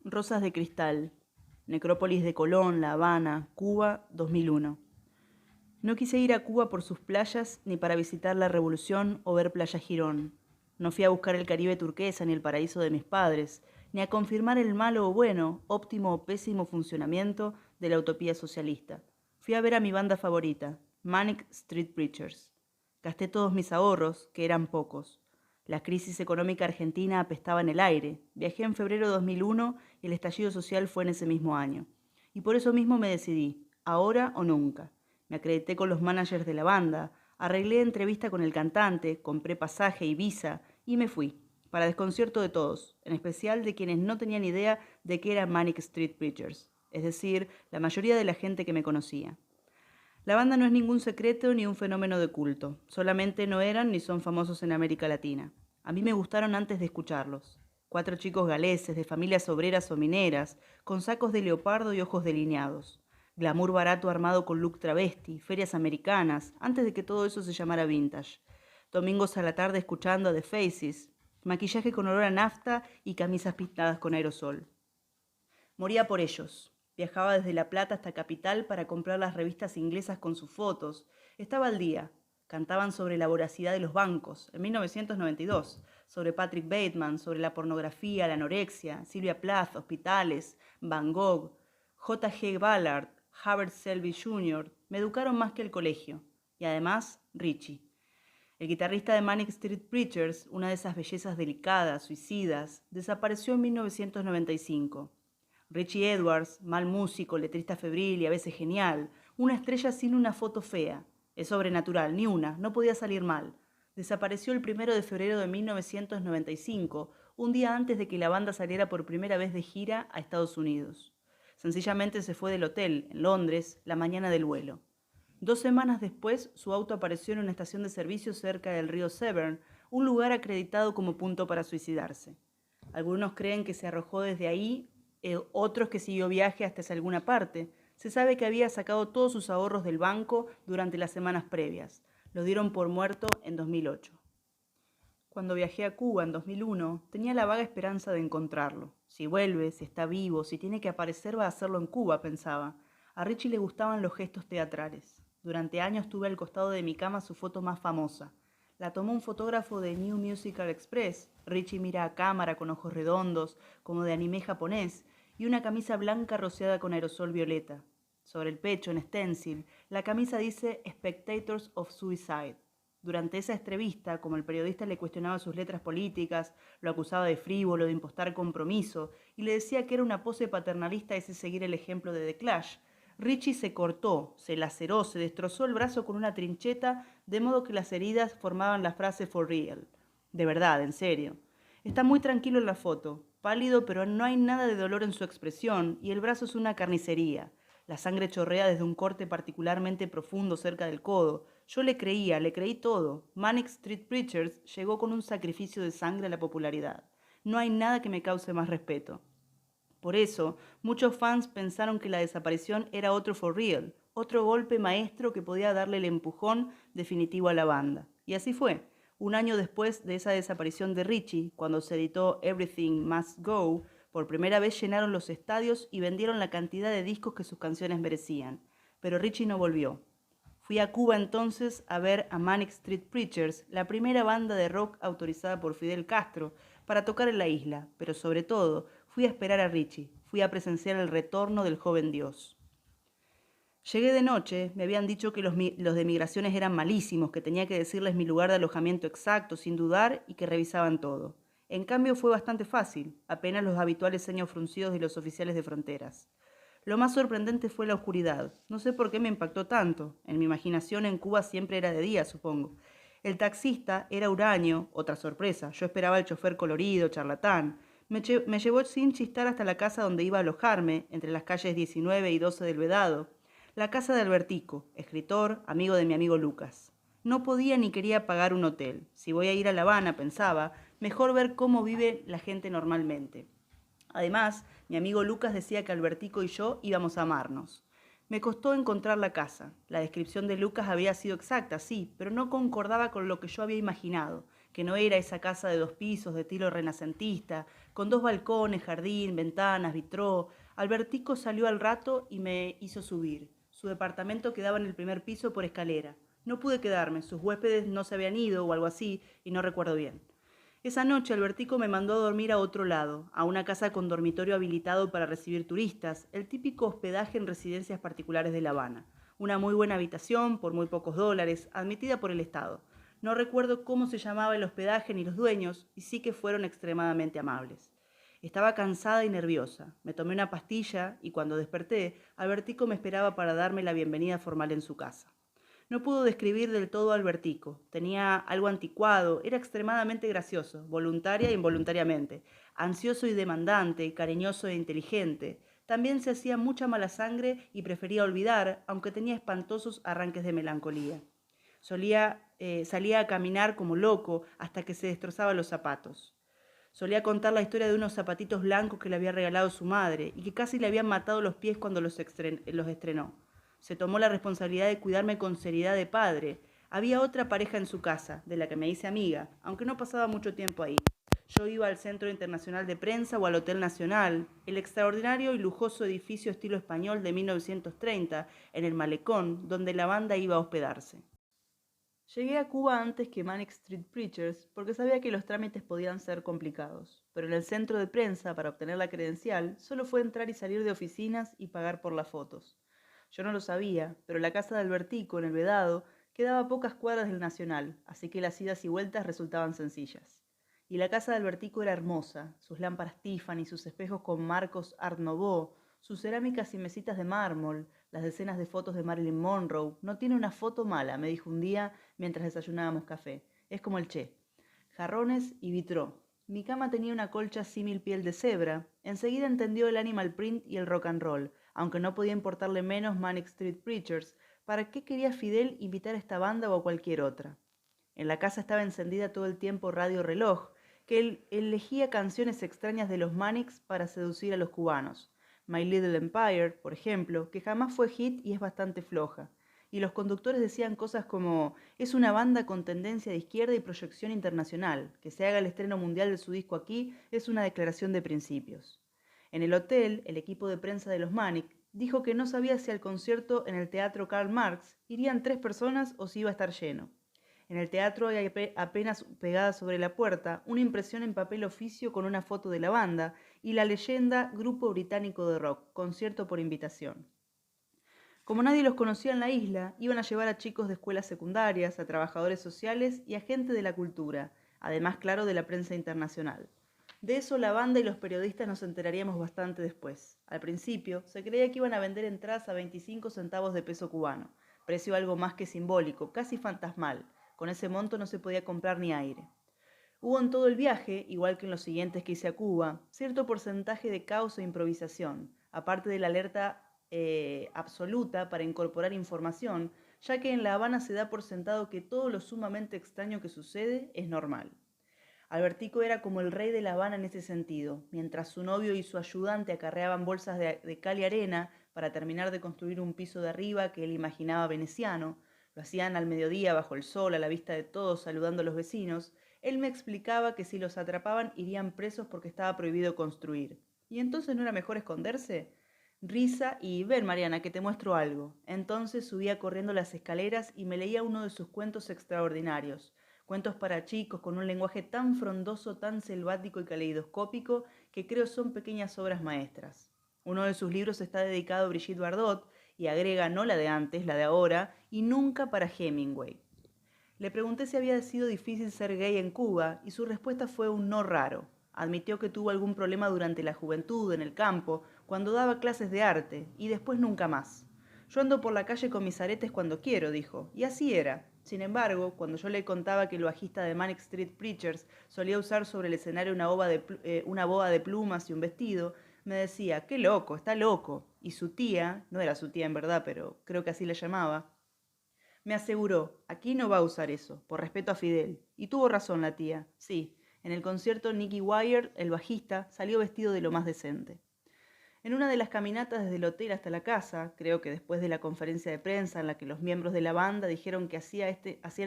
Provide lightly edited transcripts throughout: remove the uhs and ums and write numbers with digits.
Rosas de Cristal, Necrópolis de Colón, La Habana, Cuba, 2001. No quise ir a Cuba por sus playas, ni para visitar la Revolución o ver Playa Girón. No fui a buscar el Caribe turquesa ni el paraíso de mis padres, ni a confirmar el malo o bueno, óptimo o pésimo funcionamiento de la utopía socialista. Fui a ver a mi banda favorita, Manic Street Preachers. Gasté todos mis ahorros, que eran pocos. La crisis económica argentina apestaba en el aire. Viajé en febrero de 2001 y el estallido social fue en ese mismo año. Y por eso mismo me decidí, ahora o nunca. Me acredité con los managers de la banda, arreglé entrevista con el cantante, compré pasaje y visa y me fui, para desconcierto de todos, en especial de quienes no tenían idea de qué era Manic Street Preachers, es decir, la mayoría de la gente que me conocía. La banda no es ningún secreto ni un fenómeno de culto, solamente no eran ni son famosos en América Latina. A mí me gustaron antes de escucharlos. 4 chicos galeses de familias obreras o mineras, con sacos de leopardo y ojos delineados. Glamour barato armado con look travesti, ferias americanas, antes de que todo eso se llamara vintage. Domingos a la tarde escuchando a The Faces, maquillaje con olor a nafta y camisas pintadas con aerosol. Moría por ellos. Viajaba desde La Plata hasta Capital para comprar las revistas inglesas con sus fotos. Estaba al día. Cantaban sobre la voracidad de los bancos, en 1992, sobre Patrick Bateman, sobre la pornografía, la anorexia, Silvia Plath, hospitales, Van Gogh, J. G. Ballard, Hubert Selby Jr. Me educaron más que el colegio. Y además, Richie. El guitarrista de Manic Street Preachers, una de esas bellezas delicadas, suicidas, desapareció en 1995. Richie Edwards, mal músico, letrista febril y a veces genial, una estrella sin una foto fea. Es sobrenatural, ni una, no podía salir mal. Desapareció el 1 de febrero de 1995, un día antes de que la banda saliera por primera vez de gira a Estados Unidos. Sencillamente se fue del hotel, en Londres, la mañana del vuelo. 2 semanas después, su auto apareció en una estación de servicio cerca del río Severn, un lugar acreditado como punto para suicidarse. Algunos creen que se arrojó desde ahí, otros que siguió viaje hasta alguna parte. Se sabe que había sacado todos sus ahorros del banco durante las semanas previas. Lo dieron por muerto en 2008. Cuando viajé a Cuba en 2001, tenía la vaga esperanza de encontrarlo. Si vuelve, si está vivo, si tiene que aparecer, va a hacerlo en Cuba, pensaba. A Richie le gustaban los gestos teatrales. Durante años tuve al costado de mi cama su foto más famosa. La tomó un fotógrafo de New Musical Express. Richie mira a cámara con ojos redondos, como de anime japonés, y una camisa blanca rociada con aerosol violeta. Sobre el pecho, en stencil, la camisa dice Spectators of Suicide. Durante esa entrevista, como el periodista le cuestionaba sus letras políticas, lo acusaba de frívolo, de impostar compromiso, y le decía que era una pose paternalista ese seguir el ejemplo de The Clash, Richie se cortó, se laceró, se destrozó el brazo con una trincheta, de modo que las heridas formaban la frase for real. De verdad, en serio. Está muy tranquilo en la foto, pálido, pero no hay nada de dolor en su expresión, y el brazo es una carnicería. La sangre chorrea desde un corte particularmente profundo cerca del codo. Yo le creía, le creí todo. Manic Street Preachers llegó con un sacrificio de sangre a la popularidad. No hay nada que me cause más respeto. Por eso, muchos fans pensaron que la desaparición era otro for real, otro golpe maestro que podía darle el empujón definitivo a la banda. Y así fue. Un año después de esa desaparición de Richie, cuando se editó Everything Must Go, por primera vez llenaron los estadios y vendieron la cantidad de discos que sus canciones merecían. Pero Richie no volvió. Fui a Cuba entonces a ver a Manic Street Preachers, la primera banda de rock autorizada por Fidel Castro, para tocar en la isla, pero sobre todo fui a esperar a Richie, fui a presenciar el retorno del joven dios. Llegué de noche, me habían dicho que los de migraciones eran malísimos, que tenía que decirles mi lugar de alojamiento exacto, sin dudar, y que revisaban todo. En cambio fue bastante fácil, apenas los habituales ceños fruncidos de los oficiales de fronteras. Lo más sorprendente fue la oscuridad. No sé por qué me impactó tanto. En mi imaginación en Cuba siempre era de día, supongo. El taxista era huraño, otra sorpresa. Yo esperaba al chofer colorido, charlatán. Me llevó sin chistar hasta la casa donde iba a alojarme, entre las calles 19 y 12 del Vedado. La casa de Albertico, escritor, amigo de mi amigo Lucas. No podía ni quería pagar un hotel. Si voy a ir a La Habana, pensaba, mejor ver cómo vive la gente normalmente. Además, mi amigo Lucas decía que Albertico y yo íbamos a amarnos. Me costó encontrar la casa. La descripción de Lucas había sido exacta, sí, pero no concordaba con lo que yo había imaginado. que no era esa casa de 2 pisos de estilo renacentista, con 2 balcones, jardín, ventanas, vitró. Albertico salió al rato y me hizo subir. Su departamento quedaba en el primer piso por escalera. No pude quedarme, sus huéspedes no se habían ido o algo así, y no recuerdo bien. Esa noche Albertico me mandó a dormir a otro lado, a una casa con dormitorio habilitado para recibir turistas, el típico hospedaje en residencias particulares de La Habana. Una muy buena habitación, por muy pocos dólares, admitida por el Estado. No recuerdo cómo se llamaba el hospedaje ni los dueños, y sí que fueron extremadamente amables. Estaba cansada y nerviosa. Me tomé una pastilla y cuando desperté, Albertico me esperaba para darme la bienvenida formal en su casa. No pudo describir del todo a Albertico. Tenía algo anticuado, era extremadamente gracioso, voluntaria e involuntariamente, ansioso y demandante, cariñoso e inteligente. También se hacía mucha mala sangre y prefería olvidar, aunque tenía espantosos arranques de melancolía. Salía a caminar como loco hasta que se destrozaba los zapatos. Solía contar la historia de unos zapatitos blancos que le había regalado su madre y que casi le habían matado los pies cuando los estrenó. Se tomó la responsabilidad de cuidarme con seriedad de padre. Había otra pareja en su casa, de la que me hice amiga, aunque no pasaba mucho tiempo ahí. Yo iba al Centro Internacional de Prensa o al Hotel Nacional, el extraordinario y lujoso edificio estilo español de 1930, en el Malecón, donde la banda iba a hospedarse. Llegué a Cuba antes que Manic Street Preachers porque sabía que los trámites podían ser complicados, pero en el centro de prensa para obtener la credencial solo fue entrar y salir de oficinas y pagar por las fotos. Yo no lo sabía, pero la casa de Albertico, en el Vedado, quedaba a pocas cuadras del Nacional, así que las idas y vueltas resultaban sencillas. Y la casa de Albertico era hermosa, sus lámparas Tiffany, sus espejos con marcos Art Nouveau, sus cerámicas y mesitas de mármol, las decenas de fotos de Marilyn Monroe. No tiene una foto mala, me dijo un día mientras desayunábamos café. Es como el Che. Jarrones y vitró. Mi cama tenía una colcha símil piel de cebra. Enseguida entendió el animal print y el rock and roll, aunque no podía importarle menos Manic Street Preachers. ¿Para qué quería Fidel invitar a esta banda o a cualquier otra? En la casa estaba encendida todo el tiempo Radio Reloj, que él elegía canciones extrañas de los Manics para seducir a los cubanos. My Little Empire, por ejemplo, que jamás fue hit y es bastante floja. Y los conductores decían cosas como, es una banda con tendencia de izquierda y proyección internacional, que se haga el estreno mundial de su disco aquí es una declaración de principios. En el hotel, el equipo de prensa de los Manic dijo que no sabía si al concierto en el Teatro Karl Marx irían 3 personas o si iba a estar lleno. En el teatro hay apenas pegada sobre la puerta una impresión en papel oficio con una foto de la banda y la leyenda Grupo Británico de Rock, concierto por invitación. Como nadie los conocía en la isla, iban a llevar a chicos de escuelas secundarias, a trabajadores sociales y a gente de la cultura, además, claro, de la prensa internacional. De eso la banda y los periodistas nos enteraríamos bastante después. Al principio, se creía que iban a vender entradas a 25 centavos de peso cubano, precio algo más que simbólico, casi fantasmal. Con ese monto no se podía comprar ni aire. Hubo en todo el viaje, igual que en los siguientes que hice a Cuba, cierto porcentaje de caos e improvisación, aparte de la alerta absoluta para incorporar información, ya que en La Habana se da por sentado que todo lo sumamente extraño que sucede es normal. Albertico era como el rey de La Habana en ese sentido. Mientras su novio y su ayudante acarreaban bolsas de cal y arena para terminar de construir un piso de arriba que él imaginaba veneciano, lo hacían al mediodía bajo el sol, a la vista de todos, saludando a los vecinos, él me explicaba que si los atrapaban irían presos porque estaba prohibido construir. ¿Y entonces no era mejor esconderse? Risa y ven, Mariana, que te muestro algo. Entonces subía corriendo las escaleras y me leía uno de sus cuentos extraordinarios. Cuentos para chicos con un lenguaje tan frondoso, tan selvático y caleidoscópico que creo son pequeñas obras maestras. Uno de sus libros está dedicado a Brigitte Bardot y agrega no la de antes, la de ahora, y nunca para Hemingway. Le pregunté si había sido difícil ser gay en Cuba y su respuesta fue un no raro. Admitió que tuvo algún problema durante la juventud, en el campo, cuando daba clases de arte, y después nunca más. Yo ando por la calle con mis aretes cuando quiero, dijo, y así era. Sin embargo, cuando yo le contaba que el bajista de Manic Street Preachers solía usar sobre el escenario una boa de plumas y un vestido, me decía, qué loco, está loco. Y su tía, no era su tía en verdad, pero creo que así le llamaba, me aseguró, aquí no va a usar eso, por respeto a Fidel. Y tuvo razón la tía. Sí, en el concierto Nicky Wire, el bajista, salió vestido de lo más decente. En una de las caminatas desde el hotel hasta la casa, creo que después de la conferencia de prensa en la que los miembros de la banda dijeron que hacían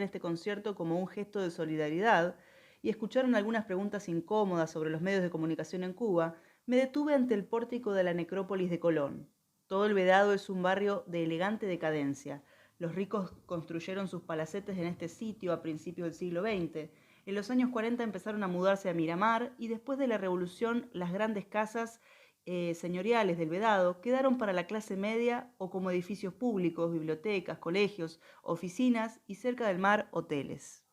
este concierto como un gesto de solidaridad, y escucharon algunas preguntas incómodas sobre los medios de comunicación en Cuba, me detuve ante el pórtico de la necrópolis de Colón. Todo el Vedado es un barrio de elegante decadencia. Los ricos construyeron sus palacetes en este sitio a principios del siglo XX. En los años 40 empezaron a mudarse a Miramar y después de la Revolución las grandes casas señoriales del Vedado quedaron para la clase media o como edificios públicos, bibliotecas, colegios, oficinas y cerca del mar, hoteles.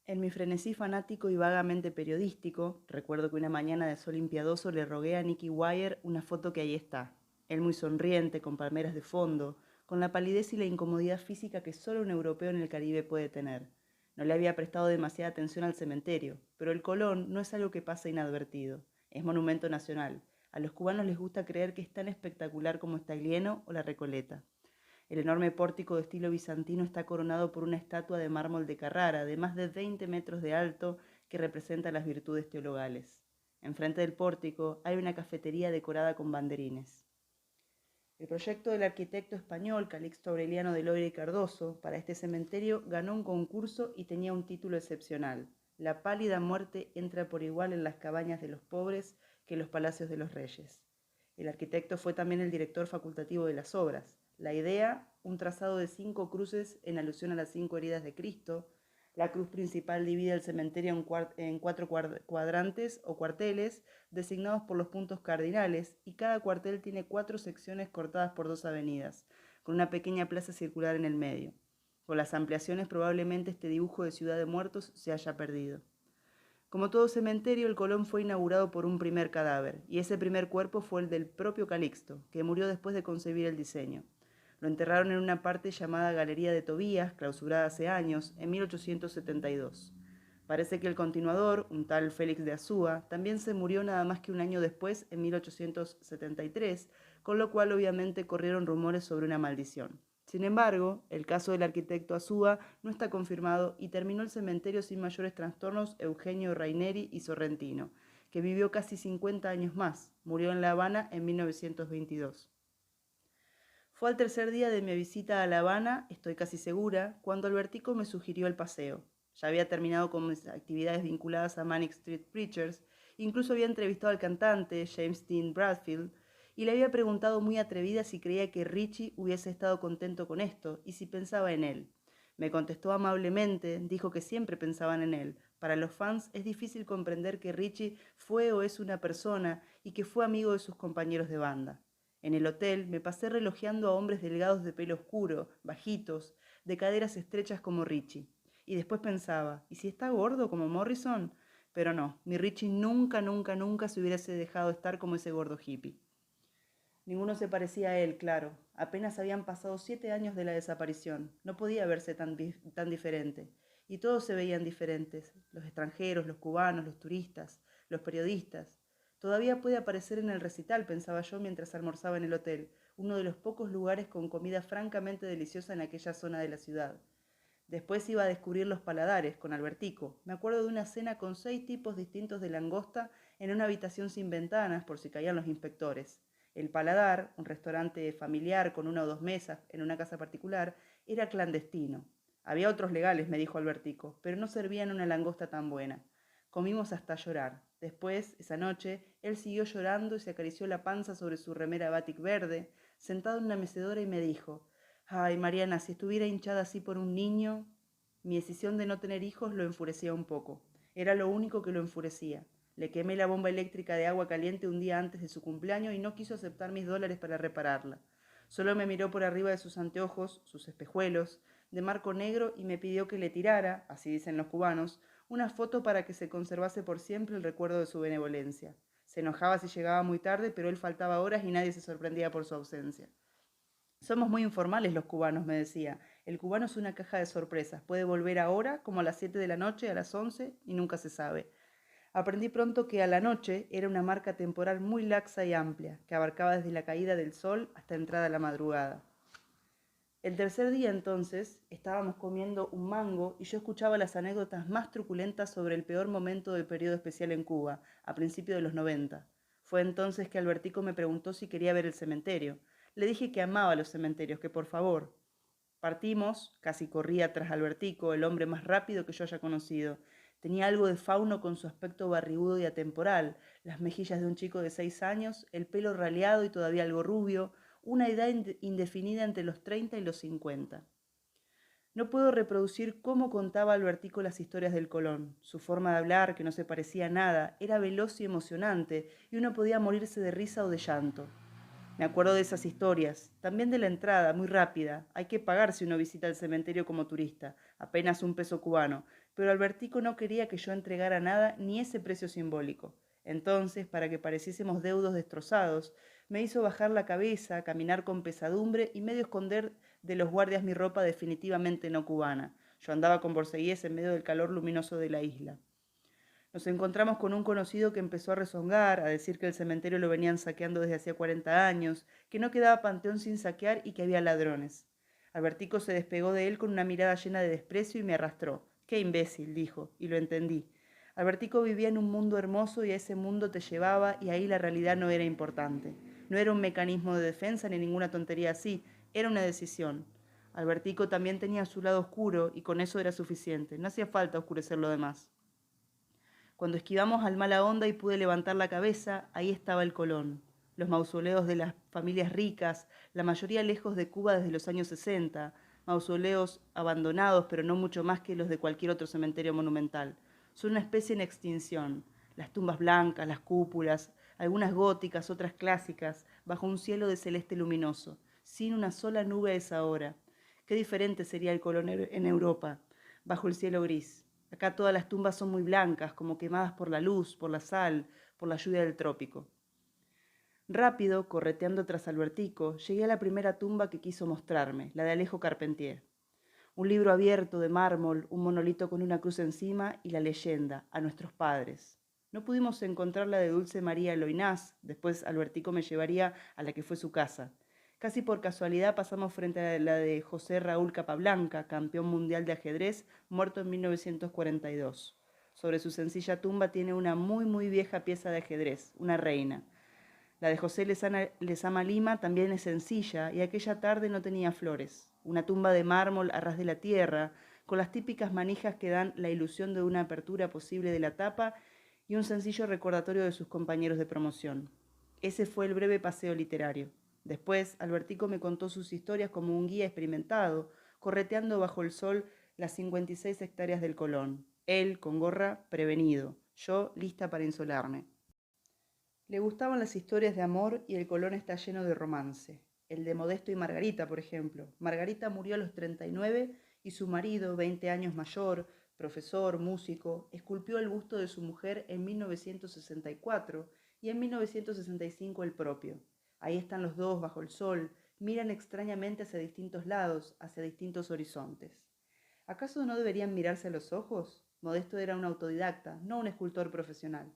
En mi frenesí fanático y vagamente periodístico, recuerdo que una mañana de sol impiadoso le rogué a Nicky Wire una foto que ahí está. Él muy sonriente, con palmeras de fondo, con la palidez y la incomodidad física que solo un europeo en el Caribe puede tener. No le había prestado demasiada atención al cementerio, pero el Colón no es algo que pasa inadvertido. Es monumento nacional. A los cubanos les gusta creer que es tan espectacular como Staglieno o la Recoleta. El enorme pórtico de estilo bizantino está coronado por una estatua de mármol de Carrara de más de 20 metros de alto que representa las virtudes teologales. Enfrente del pórtico hay una cafetería decorada con banderines. El proyecto del arquitecto español Calixto Aureliano de Loira y Cardoso para este cementerio ganó un concurso y tenía un título excepcional: La pálida muerte entra por igual en las cabañas de los pobres que en los palacios de los reyes. El arquitecto fue también el director facultativo de las obras. La idea, un trazado de 5 cruces en alusión a las 5 heridas de Cristo. La cruz principal divide el cementerio en 4 cuadrantes o cuarteles designados por los puntos cardinales, y cada cuartel tiene 4 secciones cortadas por 2 avenidas, con una pequeña plaza circular en el medio. Con las ampliaciones probablemente este dibujo de ciudad de muertos se haya perdido. Como todo cementerio, el Colón fue inaugurado por un primer cadáver, y ese primer cuerpo fue el del propio Calixto, que murió después de concebir el diseño. Lo enterraron en una parte llamada Galería de Tobías, clausurada hace años, en 1872. Parece que el continuador, un tal Félix de Azúa, también se murió nada más que un año después, en 1873, con lo cual obviamente corrieron rumores sobre una maldición. Sin embargo, el caso del arquitecto Azúa no está confirmado y terminó el cementerio sin mayores trastornos Eugenio Raineri y Sorrentino, que vivió casi 50 años más. Murió en La Habana en 1922. Fue al tercer día de mi visita a La Habana, estoy casi segura, cuando Albertico me sugirió el paseo. Ya había terminado con mis actividades vinculadas a Manic Street Preachers, incluso había entrevistado al cantante James Dean Bradfield y le había preguntado muy atrevida si creía que Richie hubiese estado contento con esto y si pensaba en él. Me contestó amablemente, dijo que siempre pensaban en él. Para los fans es difícil comprender que Richie fue o es una persona y que fue amigo de sus compañeros de banda. En el hotel me pasé relojeando a hombres delgados de pelo oscuro, bajitos, de caderas estrechas como Richie. Y después pensaba, ¿y si está gordo como Morrison? Pero no, mi Richie nunca se hubiese dejado estar como ese gordo hippie. Ninguno se parecía a él, claro. Apenas habían pasado 7 años de la desaparición. No podía verse tan diferente. Y todos se veían diferentes. Los extranjeros, los cubanos, los turistas, los periodistas. Todavía puede aparecer en el recital, pensaba yo mientras almorzaba en el hotel, uno de los pocos lugares con comida francamente deliciosa en aquella zona de la ciudad. Después iba a descubrir los paladares con Albertico. Me acuerdo de una cena con 6 tipos distintos de langosta en una habitación sin ventanas por si caían los inspectores. El Paladar, un restaurante familiar con 1 o 2 mesas en una casa particular, era clandestino. Había otros legales, me dijo Albertico, pero no servían una langosta tan buena. Comimos hasta llorar. Después, esa noche, él siguió llorando y se acarició la panza sobre su remera batik verde, sentado en una mecedora, y me dijo: «Ay, Mariana, si estuviera hinchada así por un niño». Mi decisión de no tener hijos lo enfurecía un poco. Era lo único que lo enfurecía. Le quemé la bomba eléctrica de agua caliente un día antes de su cumpleaños y no quiso aceptar mis $, para repararla. Solo me miró por arriba de sus anteojos, sus espejuelos, de marco negro, y me pidió que le tirara, así dicen los cubanos, una foto para que se conservase por siempre el recuerdo de su benevolencia. Se enojaba si llegaba muy tarde, pero él faltaba horas y nadie se sorprendía por su ausencia. Somos muy informales los cubanos, me decía. El cubano es una caja de sorpresas. Puede volver ahora, como a las 7 de la noche, a las 11, y nunca se sabe. Aprendí pronto que a la noche era una marca temporal muy laxa y amplia, que abarcaba desde la caída del sol hasta entrada la madrugada. El tercer día, entonces, estábamos comiendo un mango y yo escuchaba las anécdotas más truculentas sobre el peor momento del periodo especial en Cuba, a principios de los 90. Fue entonces que Albertico me preguntó si quería ver el cementerio. Le dije que amaba los cementerios, que por favor. Partimos, casi corría tras Albertico, el hombre más rápido que yo haya conocido. Tenía algo de fauno con su aspecto barrigudo y atemporal, las mejillas de un chico de 6 años, el pelo raleado y todavía algo rubio, una edad indefinida entre los 30 y los 50. No puedo reproducir cómo contaba Albertico las historias del Colón. Su forma de hablar, que no se parecía a nada, era veloz y emocionante, y uno podía morirse de risa o de llanto. Me acuerdo de esas historias, también de la entrada, muy rápida. Hay que pagar si uno visita el cementerio como turista, apenas $1 cubano, pero Albertico no quería que yo entregara nada ni ese precio simbólico. Entonces, para que pareciésemos deudos destrozados, me hizo bajar la cabeza, caminar con pesadumbre y medio esconder de los guardias mi ropa definitivamente no cubana. Yo andaba con borceguíes en medio del calor luminoso de la isla. Nos encontramos con un conocido que empezó a rezongar, a decir que el cementerio lo venían saqueando desde hacía 40 años, que no quedaba panteón sin saquear y que había ladrones. Albertico se despegó de él con una mirada llena de desprecio y me arrastró. ¡Qué imbécil!, dijo, y lo entendí. Albertico vivía en un mundo hermoso y a ese mundo te llevaba y ahí la realidad no era importante. No era un mecanismo de defensa ni ninguna tontería así, era una decisión. Albertico también tenía su lado oscuro y con eso era suficiente, no hacía falta oscurecer lo demás. Cuando esquivamos al mala onda y pude levantar la cabeza, ahí estaba el Colón. Los mausoleos de las familias ricas, la mayoría lejos de Cuba desde los años 60, mausoleos abandonados, pero no mucho más que los de cualquier otro cementerio monumental. Son una especie en extinción. Las tumbas blancas, las cúpulas, algunas góticas, otras clásicas, bajo un cielo de celeste luminoso, sin una sola nube a esa hora. Qué diferente sería el Colón en Europa, bajo el cielo gris. Acá todas las tumbas son muy blancas, como quemadas por la luz, por la sal, por la lluvia del trópico. Rápido, correteando tras Albertico, llegué a la primera tumba que quiso mostrarme, la de Alejo Carpentier. Un libro abierto de mármol, un monolito con una cruz encima y la leyenda, a nuestros padres. No pudimos encontrar la de Dulce María Loinás, después Albertico me llevaría a la que fue su casa. Casi por casualidad pasamos frente a la de José Raúl Capablanca, campeón mundial de ajedrez, muerto en 1942. Sobre su sencilla tumba tiene una muy vieja pieza de ajedrez, una reina. La de José Lezama Lima también es sencilla y aquella tarde no tenía flores. Una tumba de mármol a ras de la tierra, con las típicas manijas que dan la ilusión de una apertura posible de la tapa y un sencillo recordatorio de sus compañeros de promoción. Ese fue el breve paseo literario. Después, Albertico me contó sus historias como un guía experimentado, correteando bajo el sol las 56 hectáreas del Colón. Él, con gorra, prevenido. Yo, lista para insolarme. Le gustaban las historias de amor y el Colón está lleno de romance. El de Modesto y Margarita, por ejemplo. Margarita murió a los 39 y su marido, 20 años mayor, profesor, músico, esculpió el busto de su mujer en 1964 y en 1965 el propio. Ahí están los dos bajo el sol, miran extrañamente hacia distintos lados, hacia distintos horizontes. ¿Acaso no deberían mirarse a los ojos? Modesto era un autodidacta, no un escultor profesional.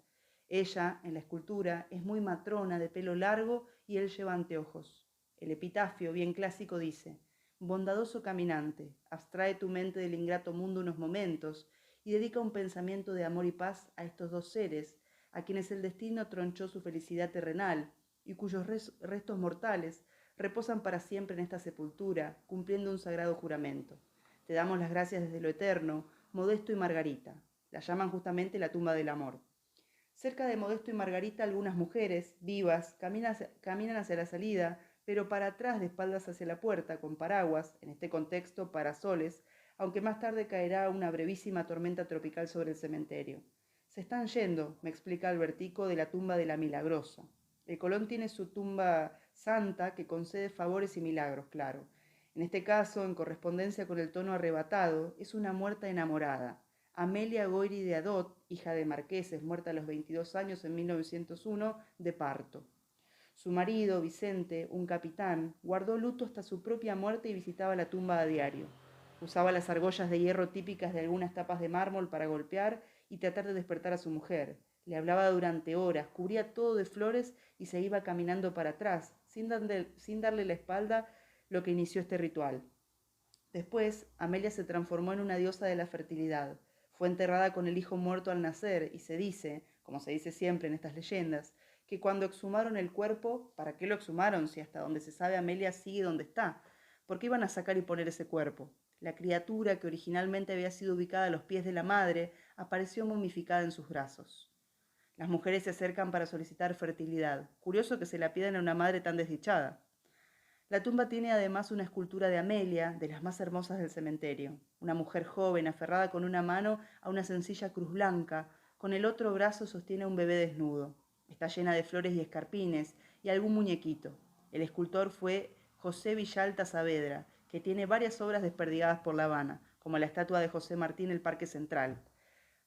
Ella, en la escultura, es muy matrona, de pelo largo, y él lleva anteojos. El epitafio, bien clásico, dice: bondadoso caminante, abstrae tu mente del ingrato mundo unos momentos y dedica un pensamiento de amor y paz a estos dos seres, a quienes el destino tronchó su felicidad terrenal y cuyos restos mortales reposan para siempre en esta sepultura, cumpliendo un sagrado juramento. Te damos las gracias desde lo eterno, Modesto y Margarita. La llaman justamente la tumba del amor. Cerca de Modesto y Margarita algunas mujeres, vivas, caminan hacia la salida, pero para atrás, de espaldas hacia la puerta, con paraguas, en este contexto parasoles, aunque más tarde caerá una brevísima tormenta tropical sobre el cementerio. Se están yendo, me explica Albertico, de la tumba de la Milagrosa. El Colón tiene su tumba santa que concede favores y milagros, claro. En este caso, en correspondencia con el tono arrebatado, es una muerta enamorada. Amelia Goyri de Adot, hija de marqueses, muerta a los 22 años en 1901, de parto. Su marido, Vicente, un capitán, guardó luto hasta su propia muerte y visitaba la tumba a diario. Usaba las argollas de hierro típicas de algunas tapas de mármol para golpear y tratar de despertar a su mujer. Le hablaba durante horas, cubría todo de flores y se iba caminando para atrás, sin darle la espalda, lo que inició este ritual. Después, Amelia se transformó en una diosa de la fertilidad. Fue enterrada con el hijo muerto al nacer y se dice, como se dice siempre en estas leyendas, que cuando exhumaron el cuerpo, ¿para qué lo exhumaron si hasta donde se sabe Amelia sigue donde está? ¿Por qué iban a sacar y poner ese cuerpo? La criatura, que originalmente había sido ubicada a los pies de la madre, apareció momificada en sus brazos. Las mujeres se acercan para solicitar fertilidad. Curioso que se la pidan a una madre tan desdichada. La tumba tiene además una escultura de Amelia, de las más hermosas del cementerio. Una mujer joven, aferrada con una mano a una sencilla cruz blanca, con el otro brazo sostiene a un bebé desnudo. Está llena de flores y escarpines y algún muñequito. El escultor fue José Villalta Saavedra, que tiene varias obras desperdigadas por La Habana, como la estatua de José Martí en el Parque Central.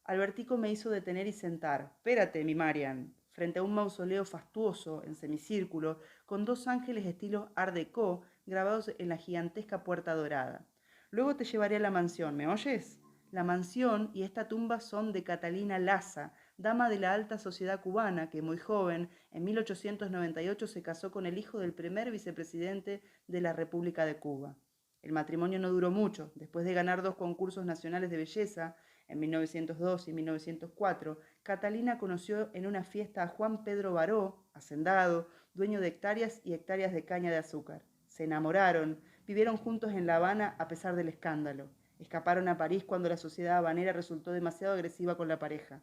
Albertico me hizo detener y sentar. Espérate, mi Marian, frente a un mausoleo fastuoso, en semicírculo, con dos ángeles estilo Art Deco grabados en la gigantesca puerta dorada. Luego te llevaré a la mansión, ¿me oyes? La mansión y esta tumba son de Catalina Laza, dama de la alta sociedad cubana que, muy joven, en 1898 se casó con el hijo del primer vicepresidente de la República de Cuba. El matrimonio no duró mucho. Después de ganar 2 concursos nacionales de belleza, en 1902 y 1904, Catalina conoció en una fiesta a Juan Pedro Baró, hacendado, dueño de hectáreas y hectáreas de caña de azúcar. Se enamoraron, vivieron juntos en La Habana a pesar del escándalo. Escaparon a París cuando la sociedad habanera resultó demasiado agresiva con la pareja.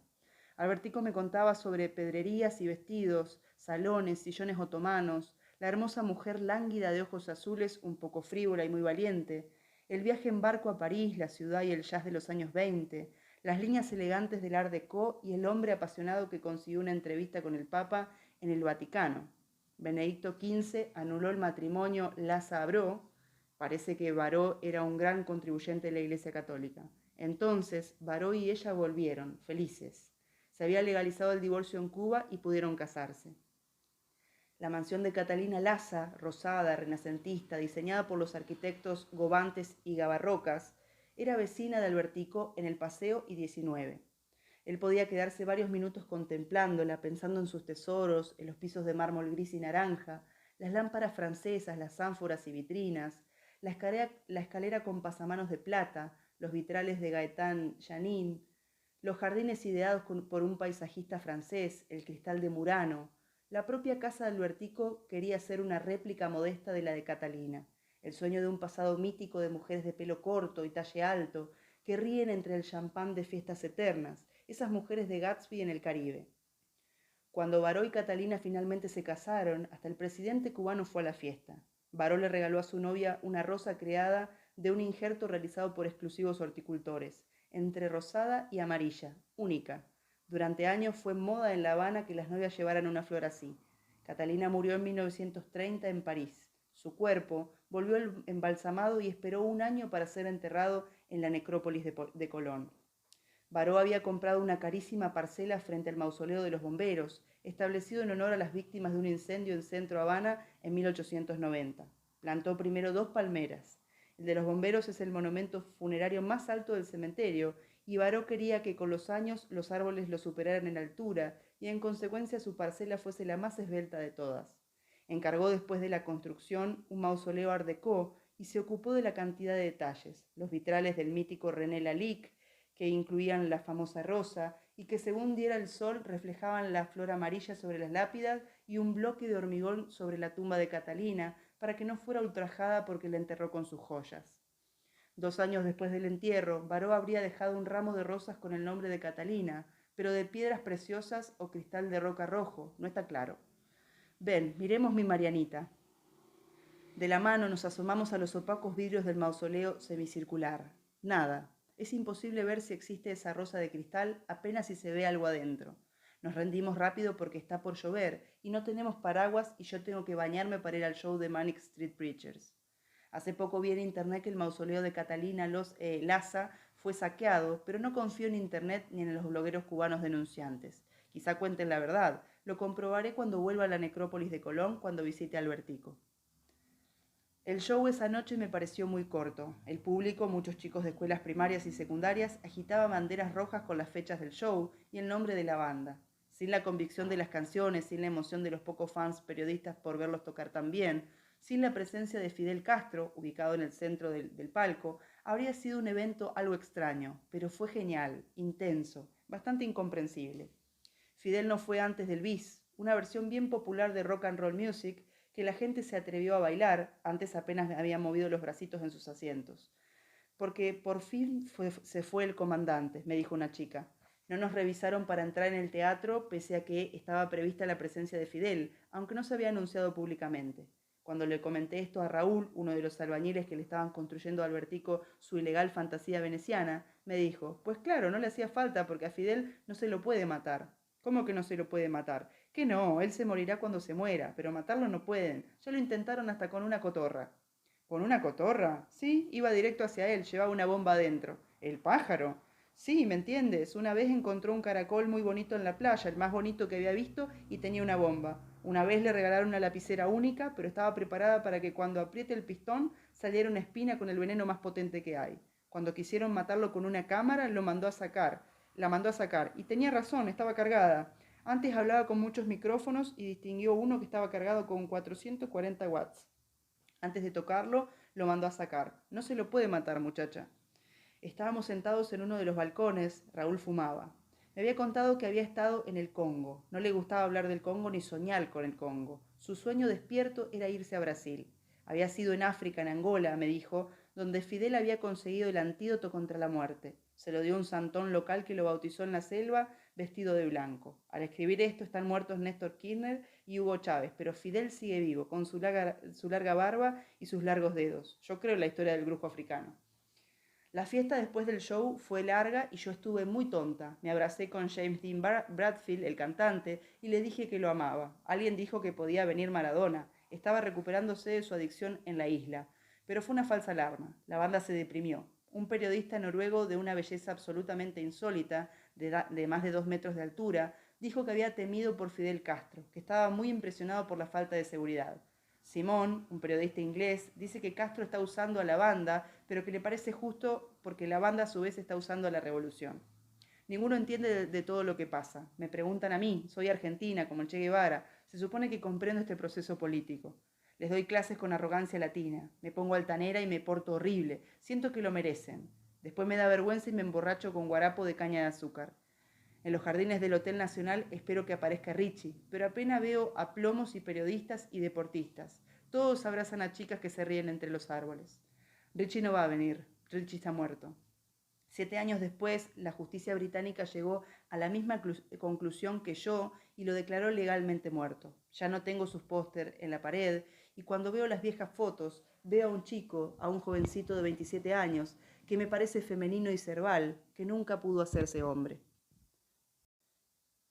Albertico me contaba sobre pedrerías y vestidos, salones, sillones otomanos, la hermosa mujer lánguida de ojos azules, un poco frívola y muy valiente, el viaje en barco a París, la ciudad y el jazz de los años 20, las líneas elegantes del Art Deco y el hombre apasionado que consiguió una entrevista con el Papa en el Vaticano. Benedicto XV anuló el matrimonio Laza-Baró. Parece que Baró era un gran contribuyente de la Iglesia Católica. Entonces, Baró y ella volvieron, felices. Se había legalizado el divorcio en Cuba y pudieron casarse. La mansión de Catalina Laza, rosada, renacentista, diseñada por los arquitectos Gobantes y Gavarrocas, era vecina de Albertico en el Paseo y 19. Él podía quedarse varios minutos contemplándola, pensando en sus tesoros, en los pisos de mármol gris y naranja, las lámparas francesas, las ánforas y vitrinas, la escalera con pasamanos de plata, los vitrales de Gaetán Janin, los jardines ideados por un paisajista francés, el cristal de Murano. La propia casa de Albertico quería ser una réplica modesta de la de Catalina, el sueño de un pasado mítico de mujeres de pelo corto y talle alto, que ríen entre el champán de fiestas eternas, esas mujeres de Gatsby en el Caribe. Cuando Baró y Catalina finalmente se casaron, hasta el presidente cubano fue a la fiesta. Baró le regaló a su novia una rosa creada de un injerto realizado por exclusivos horticultores, entre rosada y amarilla, única. Durante años fue moda en La Habana que las novias llevaran una flor así. Catalina murió en 1930 en París. Su cuerpo volvió embalsamado y esperó un año para ser enterrado en la necrópolis de Colón. Baró había comprado una carísima parcela frente al mausoleo de los bomberos, establecido en honor a las víctimas de un incendio en Centro Habana en 1890. Plantó primero 2 palmeras. El de los bomberos es el monumento funerario más alto del cementerio, y Baró quería que con los años los árboles lo superaran en altura y en consecuencia su parcela fuese la más esbelta de todas. Encargó después de la construcción un mausoleo art déco y se ocupó de la cantidad de detalles, los vitrales del mítico René Lalique, que incluían la famosa rosa y que según diera el sol reflejaban la flor amarilla sobre las lápidas y un bloque de hormigón sobre la tumba de Catalina para que no fuera ultrajada porque la enterró con sus joyas. 2 años después del entierro, Baró habría dejado un ramo de rosas con el nombre de Catalina, pero de piedras preciosas o cristal de roca rojo, no está claro. Ven, miremos mi Marianita. De la mano nos asomamos a los opacos vidrios del mausoleo semicircular. Nada. Es imposible ver si existe esa rosa de cristal apenas si se ve algo adentro. Nos rendimos rápido porque está por llover y no tenemos paraguas y yo tengo que bañarme para ir al show de Manic Street Preachers. Hace poco vi en internet que el mausoleo de Catalina Laza fue saqueado, pero no confío en internet ni en los blogueros cubanos denunciantes. Quizá cuenten la verdad. Lo comprobaré cuando vuelva a la necrópolis de Colón cuando visite Albertico. El show esa noche me pareció muy corto. El público, muchos chicos de escuelas primarias y secundarias, agitaba banderas rojas con las fechas del show y el nombre de la banda. Sin la convicción de las canciones, sin la emoción de los pocos fans periodistas por verlos tocar tan bien, sin la presencia de Fidel Castro, ubicado en el centro del palco, habría sido un evento algo extraño, pero fue genial, intenso, bastante incomprensible. Fidel no fue antes del bis, una versión bien popular de rock and roll music, que la gente se atrevió a bailar, antes apenas habían movido los bracitos en sus asientos. Porque por fin se fue el comandante, me dijo una chica. No nos revisaron para entrar en el teatro, pese a que estaba prevista la presencia de Fidel, aunque no se había anunciado públicamente. Cuando le comenté esto a Raúl, uno de los albañiles que le estaban construyendo a Albertico su ilegal fantasía veneciana, me dijo, pues claro, no le hacía falta porque a Fidel no se lo puede matar. ¿Cómo que no se lo puede matar? Que no, él se morirá cuando se muera, pero matarlo no pueden. Ya lo intentaron hasta con una cotorra. ¿Con una cotorra? Sí, iba directo hacia él, llevaba una bomba adentro. ¿El pájaro? Sí, ¿me entiendes? Una vez encontró un caracol muy bonito en la playa, el más bonito que había visto, y tenía una bomba. Una vez le regalaron una lapicera única, pero estaba preparada para que cuando apriete el pistón saliera una espina con el veneno más potente que hay. Cuando quisieron matarlo con una cámara, la mandó a sacar, y tenía razón, estaba cargada. Antes hablaba con muchos micrófonos y distinguió uno que estaba cargado con 440 watts. Antes de tocarlo, lo mandó a sacar. No se lo puede matar, muchacha. Estábamos sentados en uno de los balcones, Raúl fumaba. Me había contado que había estado en el Congo. No le gustaba hablar del Congo ni soñar con el Congo. Su sueño despierto era irse a Brasil. Había sido en África, en Angola, me dijo, donde Fidel había conseguido el antídoto contra la muerte. Se lo dio un santón local que lo bautizó en la selva vestido de blanco. Al escribir esto están muertos Néstor Kirchner y Hugo Chávez, pero Fidel sigue vivo, con su larga barba y sus largos dedos. Yo creo en la historia del grupo africano. La fiesta después del show fue larga y yo estuve muy tonta. Me abracé con James Dean Bradfield, el cantante, y le dije que lo amaba. Alguien dijo que podía venir Maradona. Estaba recuperándose de su adicción en la isla. Pero fue una falsa alarma. La banda se deprimió. Un periodista noruego de una belleza absolutamente insólita, de más de 2 metros de altura, dijo que había temido por Fidel Castro, que estaba muy impresionado por la falta de seguridad. Simón, un periodista inglés, dice que Castro está usando a la banda, pero que le parece justo porque la banda a su vez está usando a la revolución. Ninguno entiende de todo lo que pasa. Me preguntan a mí, soy argentina, como el Che Guevara. Se supone que comprendo este proceso político. Les doy clases con arrogancia latina. Me pongo altanera y me porto horrible. Siento que lo merecen. Después me da vergüenza y me emborracho con guarapo de caña de azúcar. En los jardines del Hotel Nacional espero que aparezca Richie, pero apenas veo a plomos y periodistas y deportistas. Todos abrazan a chicas que se ríen entre los árboles. Richie no va a venir. Richie está muerto. 7 años después, la justicia británica llegó a la misma conclusión que yo y lo declaró legalmente muerto. Ya no tengo sus póster en la pared y cuando veo las viejas fotos, veo a un chico, a un jovencito de 27 años, que me parece femenino y cerval, que nunca pudo hacerse hombre.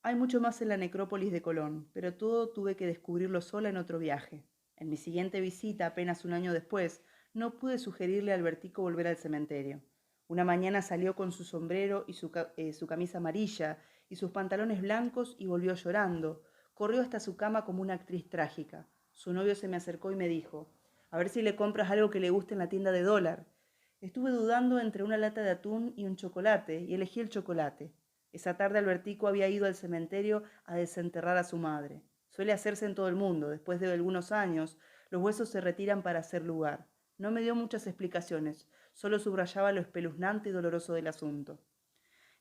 Hay mucho más en la necrópolis de Colón, pero todo tuve que descubrirlo sola en otro viaje. En mi siguiente visita, apenas un año después, no pude sugerirle a Albertico volver al cementerio. Una mañana salió con su sombrero y su camisa amarilla y sus pantalones blancos y volvió llorando. Corrió hasta su cama como una actriz trágica. Su novio se me acercó y me dijo, a ver si le compras algo que le guste en la tienda de dólar. Estuve dudando entre una lata de atún y un chocolate y elegí el chocolate. Esa tarde Albertico había ido al cementerio a desenterrar a su madre. Suele hacerse en todo el mundo. Después de algunos años, los huesos se retiran para hacer lugar. No me dio muchas explicaciones, solo subrayaba lo espeluznante y doloroso del asunto.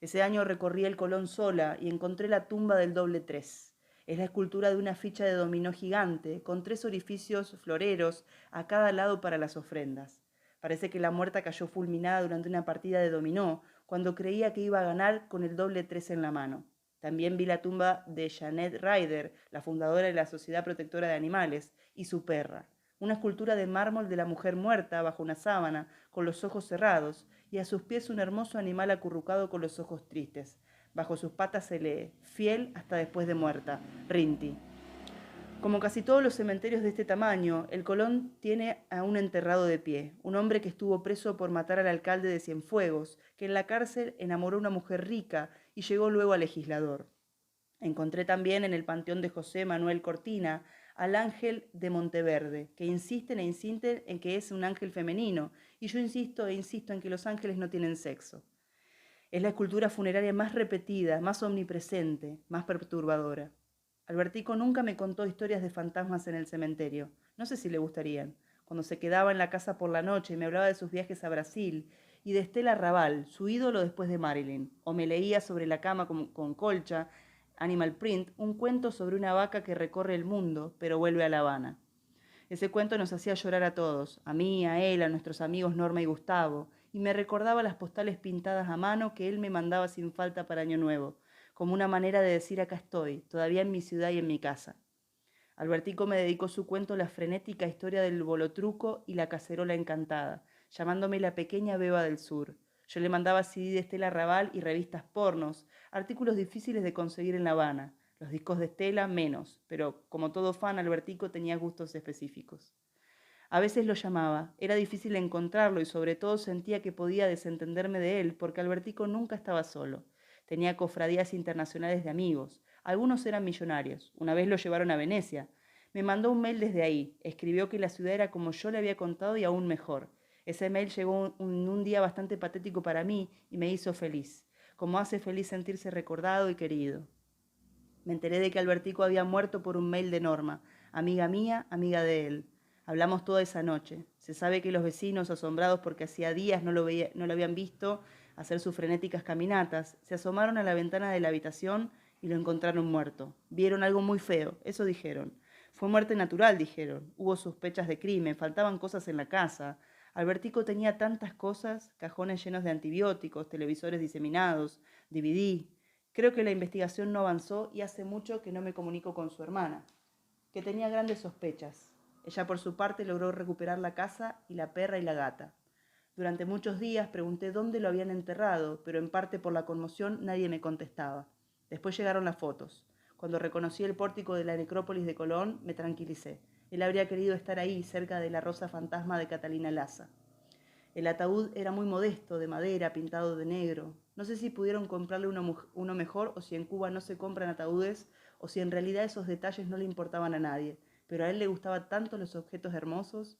Ese año recorrí el Colón sola y encontré la tumba del doble 3. Es la escultura de una ficha de dominó gigante, con 3 orificios floreros a cada lado para las ofrendas. Parece que la muerta cayó fulminada durante una partida de dominó, cuando creía que iba a ganar con el doble 3 en la mano. También vi la tumba de Janet Ryder, la fundadora de la Sociedad Protectora de Animales, y su perra. Una escultura de mármol de la mujer muerta bajo una sábana, con los ojos cerrados, y a sus pies un hermoso animal acurrucado con los ojos tristes. Bajo sus patas se lee, fiel hasta después de muerta, Rinti. Como casi todos los cementerios de este tamaño, el Colón tiene a un enterrado de pie, un hombre que estuvo preso por matar al alcalde de Cienfuegos, que en la cárcel enamoró a una mujer rica y llegó luego a legislador. Encontré también en el panteón de José Manuel Cortina al ángel de Monteverde, que insisten e insisten en que es un ángel femenino, y yo insisto e insisto en que los ángeles no tienen sexo. Es la escultura funeraria más repetida, más omnipresente, más perturbadora. Albertico nunca me contó historias de fantasmas en el cementerio. No sé si le gustarían. Cuando se quedaba en la casa por la noche me hablaba de sus viajes a Brasil y de Estela Raval, su ídolo después de Marilyn. O me leía sobre la cama con colcha, Animal Print, un cuento sobre una vaca que recorre el mundo, pero vuelve a La Habana. Ese cuento nos hacía llorar a todos, a mí, a él, a nuestros amigos Norma y Gustavo, y me recordaba las postales pintadas a mano que él me mandaba sin falta para Año Nuevo, como una manera de decir acá estoy, todavía en mi ciudad y en mi casa. Albertico me dedicó su cuento La frenética historia del bolotruco y la cacerola encantada, llamándome la pequeña beba del sur. Yo le mandaba CD de Estela Raval y revistas pornos, artículos difíciles de conseguir en La Habana. Los discos de Estela menos, pero como todo fan, Albertico tenía gustos específicos. A veces lo llamaba, era difícil encontrarlo y sobre todo sentía que podía desentenderme de él porque Albertico nunca estaba solo. Tenía cofradías internacionales de amigos, algunos eran millonarios, una vez lo llevaron a Venecia. Me mandó un mail desde ahí, escribió que la ciudad era como yo le había contado y aún mejor. Ese mail llegó un día bastante patético para mí y me hizo feliz, como hace feliz sentirse recordado y querido. Me enteré de que Albertico había muerto por un mail de Norma, amiga mía, amiga de él. Hablamos toda esa noche. Se sabe que los vecinos, asombrados porque hacía días no lo habían visto hacer sus frenéticas caminatas, se asomaron a la ventana de la habitación y lo encontraron muerto. Vieron algo muy feo, eso dijeron. Fue muerte natural, dijeron. Hubo sospechas de crimen, faltaban cosas en la casa. Albertico tenía tantas cosas, cajones llenos de antibióticos, televisores diseminados, DVD. Creo que la investigación no avanzó y hace mucho que no me comunico con su hermana, que tenía grandes sospechas. Ella por su parte logró recuperar la casa y la perra y la gata. Durante muchos días pregunté dónde lo habían enterrado, pero en parte por la conmoción nadie me contestaba. Después llegaron las fotos. Cuando reconocí el pórtico de la necrópolis de Colón, me tranquilicé. Él habría querido estar ahí, cerca de la rosa fantasma de Catalina Laza. El ataúd era muy modesto, de madera, pintado de negro. No sé si pudieron comprarle uno mejor o si en Cuba no se compran ataúdes o si en realidad esos detalles no le importaban a nadie, pero a él le gustaban tanto los objetos hermosos.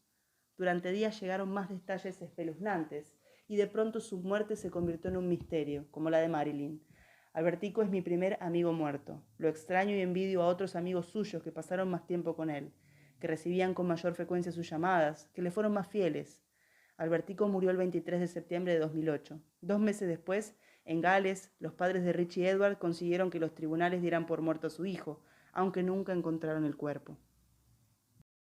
Durante días llegaron más detalles espeluznantes y de pronto su muerte se convirtió en un misterio, como la de Marilyn. Albertico es mi primer amigo muerto. Lo extraño y envidio a otros amigos suyos que pasaron más tiempo con él, que recibían con mayor frecuencia sus llamadas, que le fueron más fieles. Albertico murió el 23 de septiembre de 2008. 2 meses después, en Gales, los padres de Richie Edward consiguieron que los tribunales dieran por muerto a su hijo, aunque nunca encontraron el cuerpo.